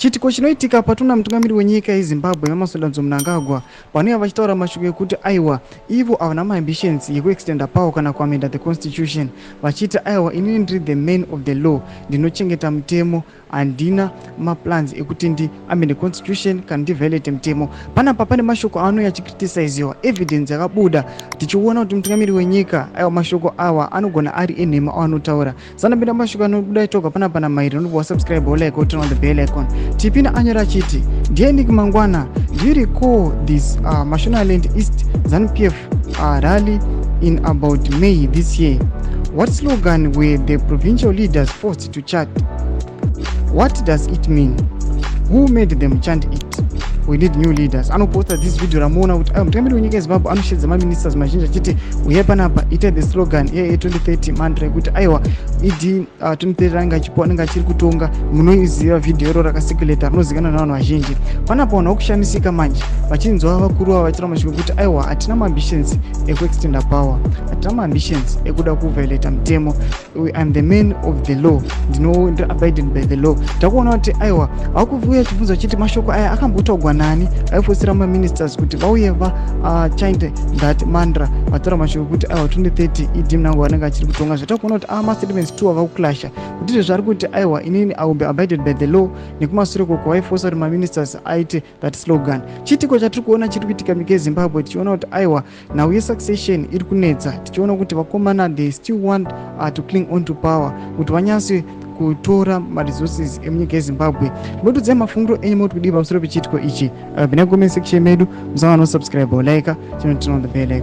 Chitiko chinoitika patuna mutungamiri wenyika yeZimbabwe Mamasvodanzo Mnangagwa vanenge vachitaura mashoko ekuti aiwa ivo havana maambitions yekuextenda power kana kuamenda the constitution, vachiti aiwa inini ndiri the man of the law, ndinochengeta mutemo, handina maplans ekuti ndiamende constitution kana ndiviolate mutemo. Panapa pane mashoko anouya achicriticizewa, evidence yakabuda tichiona kuti mutungamiri wenyika aiwa mashoko awa anogona ari enhema anotaura. Sanapinda mashoko anobuda itoka panapa namairi unobva wasubscribe like turn on the bell icon. Tipina anyora achiti ndiye Nick Mangwana, do you recall this Mashonaland East ZANU-PF rally in about May this year? What slogan were the provincial leaders forced to chant? What does it mean? Who made them chant it? We need new leaders. Anoposta this video ramona kuti mutungamiri wenyika yeZimbabwe anoshedza maministers mazhinji achiti uye panapa ite the slogan ye2030 mantra yekuti aiwa idi 2030 anenge achiri kutonga. Munoiziva video iro rakasekuleta rinozikanwa navanhu vazhinji. Panapa vanhu vakushamisika manje vachinzwa vakuru vavo vachitaura mashoko ekuti aiwa hatina maambitions ekuextenda power, hatina maambitions ekuda kuviolata mutemo, I'm the man of the law, abiding by the law. Takuona kuti aiwa vakuvuya chibvunzo achiti mashoko aya akambotaurwa nani aifosira maministers kuti vauye vachant that mantra vataura mashoko ekuti aiwa 2030 idi Mnangagwa anenge achiri kutonga. Zvatakuona kuti mastatements 2 ava kuclasha kuti izvo zvari kuti aiwa inini I will be abided by the law, nekumashure koko vaifosa kuti maministers aite that slogan. Chitiko chatiri kuona chiri kuitika nyika yeZimbabwe tichiona kuti aiwa nhau yesuccession iri kunetsa, tichiona kuti vakomana they still want to cling on to power, kuti vanyase kutora maresources emunyika yeZimbabwe. Ndotudzai mafunguro enyu moti kudii pamusoro pechitiko ichi. Bina comment section medu musanga no subscribe like turn on the bell icon.